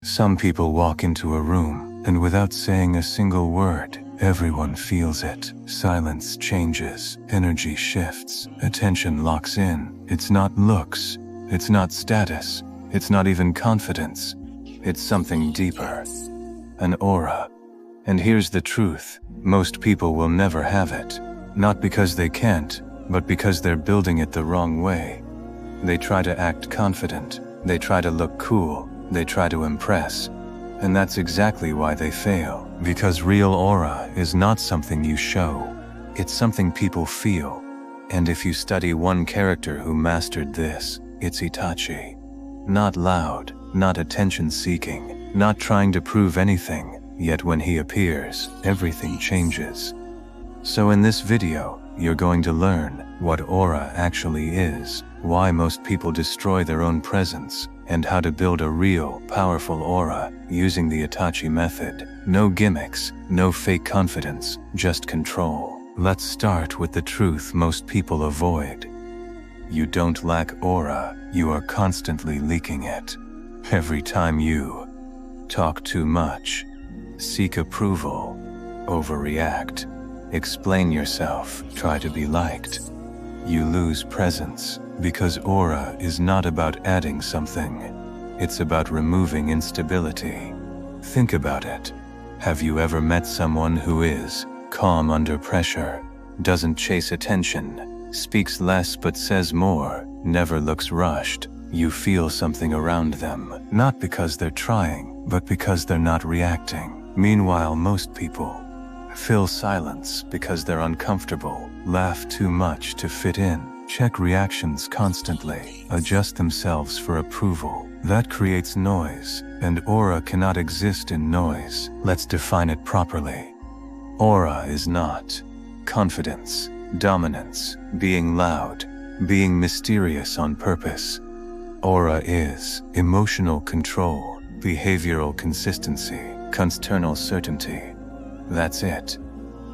Some people walk into a room, and without saying a single word, everyone feels it. Silence changes, energy shifts, attention locks in. It's not looks, it's not status, it's not even confidence. It's something deeper. An aura. And here's the truth, most people will never have it. Not because they can't, but because they're building it the wrong way. They try to act confident, they try to look cool, they try to impress. And that's exactly why they fail. Because real aura is not something you show. It's something people feel. And if you study one character who mastered this, it's Itachi. Not loud, not attention-seeking, not trying to prove anything, yet when he appears, everything changes. So in this video, you're going to learn what aura actually is, why most people destroy their own presence, and how to build a real, powerful aura using the Itachi Method. No gimmicks, no fake confidence, just control. Let's start with the truth most people avoid. You don't lack aura, you are constantly leaking it. Every time you talk too much, seek approval, overreact, explain yourself, try to be liked, you lose presence, because aura is not about adding something. It's about removing instability. Think about it. Have you ever met someone who is calm under pressure, doesn't chase attention, speaks less but says more, never looks rushed? You feel something around them, not because they're trying, but because they're not reacting. Meanwhile, most people fill silence because they're uncomfortable, laugh too much to fit in, check reactions constantly, adjust themselves for approval. That creates noise, and aura cannot exist in noise. Let's define it properly. Aura is not confidence, dominance, being loud, being mysterious on purpose. Aura is emotional control, behavioral consistency, external certainty. That's it.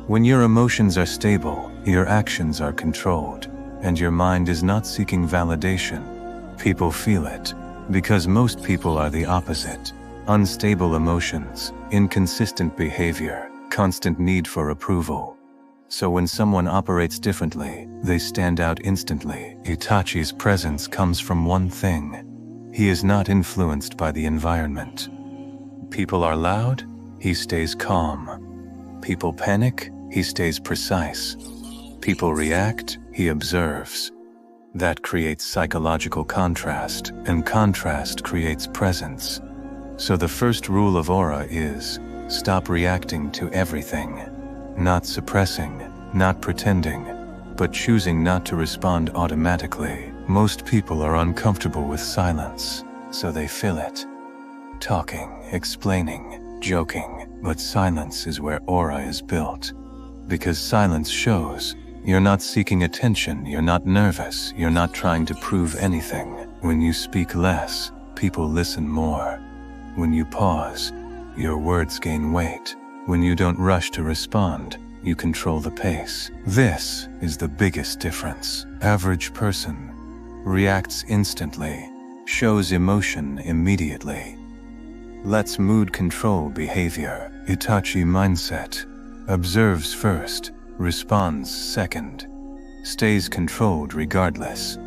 When your emotions are stable, your actions are controlled, and your mind is not seeking validation. People feel it, because most people are the opposite. Unstable emotions, inconsistent behavior, constant need for approval. So when someone operates differently, they stand out instantly. Itachi's presence comes from one thing. He is not influenced by the environment. People are loud, he stays calm. People panic, he stays precise. People react, he observes. That creates psychological contrast, and contrast creates presence. So the first rule of aura is, stop reacting to everything. Not suppressing, not pretending, but choosing not to respond automatically. Most people are uncomfortable with silence, so they fill it. Talking, explaining, joking, but silence is where aura is built. Because silence shows, you're not seeking attention, you're not nervous, you're not trying to prove anything. When you speak less, people listen more. When you pause, your words gain weight. When you don't rush to respond, you control the pace. This is the biggest difference. Average person reacts instantly, shows emotion immediately. Lets mood control behavior. Itachi mindset. Observes first, responds second, stays controlled regardless.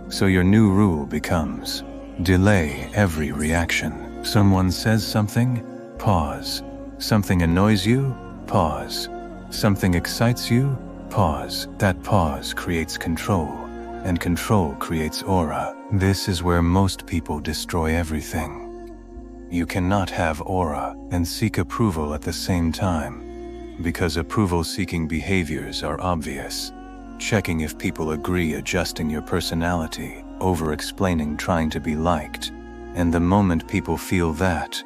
So your new rule becomes, delay every reaction. Someone says something, pause. Something annoys you, pause. Something excites you, pause. That pause creates control, and control creates aura. This is where most people destroy everything. You cannot have aura and seek approval at the same time, because approval-seeking behaviors are obvious. Checking if people agree, adjusting your personality, over-explaining, trying to be liked. And the moment people feel that,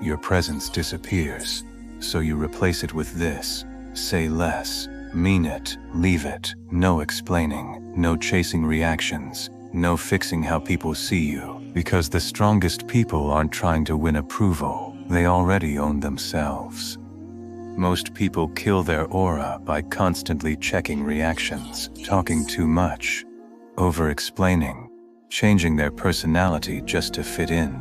your presence disappears. So you replace it with this: say less, mean it, leave it. No explaining, no chasing reactions, no fixing how people see you. Because the strongest people aren't trying to win approval, they already own themselves. Most people kill their aura by constantly checking reactions, talking too much, over-explaining, changing their personality just to fit in.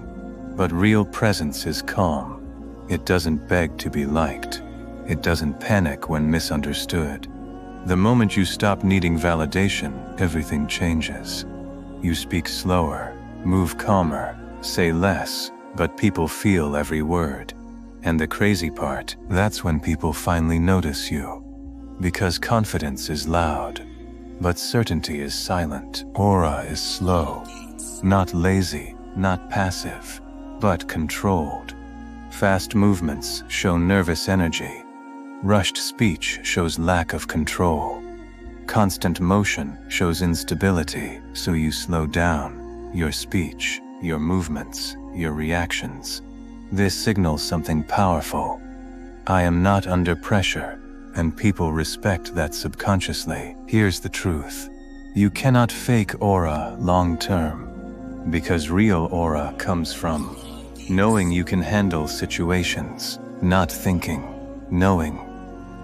But real presence is calm. It doesn't beg to be liked. It doesn't panic when misunderstood. The moment you stop needing validation, everything changes. You speak slower, move calmer, say less, but people feel every word. And the crazy part, that's when people finally notice you. Because confidence is loud, but certainty is silent. Aura is slow, not lazy, not passive, but controlled. Fast movements show nervous energy. Rushed speech shows lack of control. Constant motion shows instability, so you slow down your speech, your movements, your reactions. This signals something powerful. I am not under pressure, and people respect that subconsciously. Here's the truth. You cannot fake aura long term, because real aura comes from knowing you can handle situations, not thinking, knowing.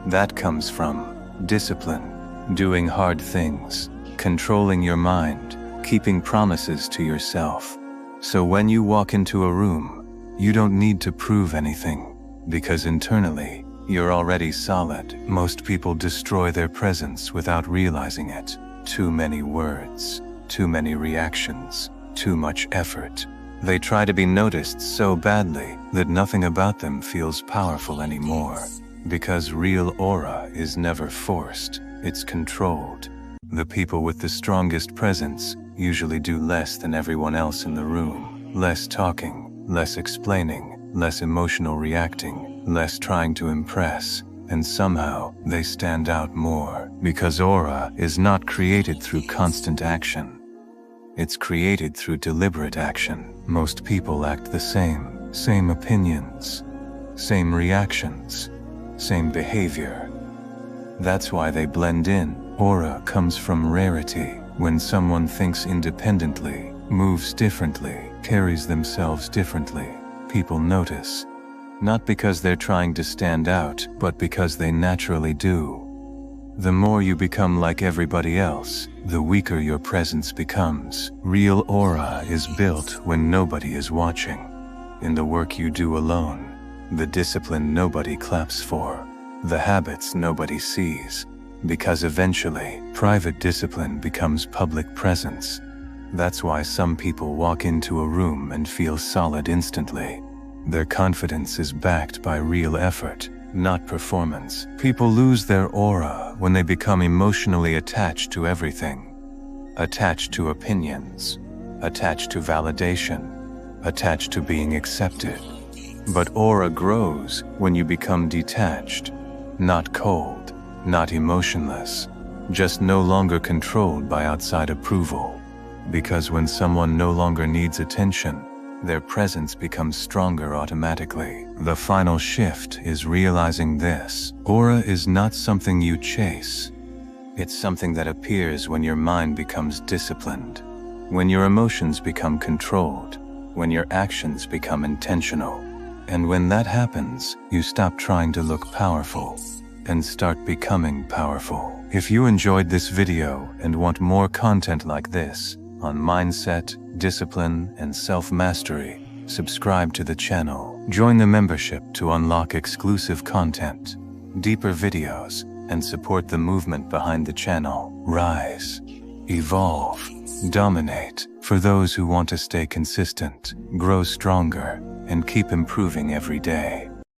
That comes from discipline, doing hard things, controlling your mind, keeping promises to yourself. So when you walk into a room, you don't need to prove anything, because internally, you're already solid. Most people destroy their presence without realizing it. Too many words, too many reactions, too much effort. They try to be noticed so badly that nothing about them feels powerful anymore. Because real aura is never forced, it's controlled. The people with the strongest presence usually do less than everyone else in the room. Less talking, less explaining, less emotional reacting, less trying to impress, and somehow they stand out more. Because aura is not created through constant action. It's created through deliberate action. Most people act the same opinions, same reactions, same behavior. That's why they blend in. Aura comes from rarity. When someone thinks independently, moves differently, carries themselves differently, people notice. Not because they're trying to stand out, but because they naturally do. The more you become like everybody else, the weaker your presence becomes. Real aura is built when nobody is watching. In the work you do alone. The discipline nobody claps for. The habits nobody sees. Because eventually, private discipline becomes public presence. That's why some people walk into a room and feel solid instantly. Their confidence is backed by real effort, not performance. People lose their aura when they become emotionally attached to everything. Attached to opinions, attached to validation, attached to being accepted. But aura grows when you become detached, not cold, not emotionless, just no longer controlled by outside approval. Because when someone no longer needs attention, their presence becomes stronger automatically. The final shift is realizing this. Aura is not something you chase. It's something that appears when your mind becomes disciplined, when your emotions become controlled, when your actions become intentional. And when that happens, you stop trying to look powerful and start becoming powerful. If you enjoyed this video and want more content like this on mindset, discipline, and self-mastery, subscribe to the channel. Join the membership to unlock exclusive content, deeper videos, and support the movement behind the channel. Rise, evolve, dominate. For those who want to stay consistent, grow stronger, and keep improving every day.